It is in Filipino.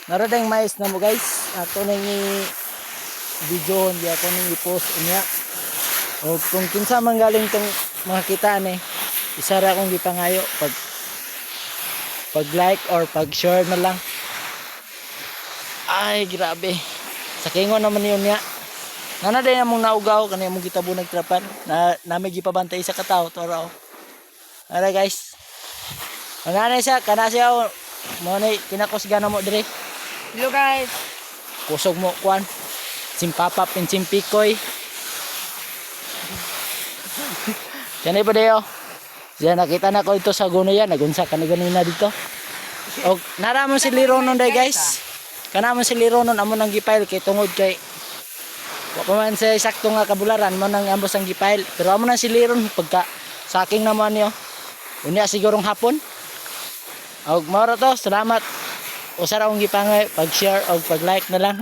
Naradang mais na mo guys. Ato nang i-video, hindi ako nang i-post niya. O kung kinsa man galing tong mga kita ni, isa ra akong gipangayo pag like or pag share na lang. Ay grabe. Sa kingon naman yun niya. Nana din among naugaw kanay among gitabo nagtrapan na may gipabantay sa kataw toro. Ara guys. Ana siya kana siya mo ni kinakos gana mo dire. Hello guys. Kusog mo kwan. Simpapa pinsimpikoy. Kani pa dayo. Diyan nakita na ko ito sa guno yan, nagunsa kanina dito. Og naramon si Lironon day guys. Kanamon si Lironon amo nang gipile kay tungod kay wa pa man sa sakto nga kabularan mo nang ambos ang gipile. Pero amo na si Liron pagka saking naman yo. Unya sigurong hapon. Og mao ra to, salamat. Usa ra akong gipangay pag-share og pag-like na lang.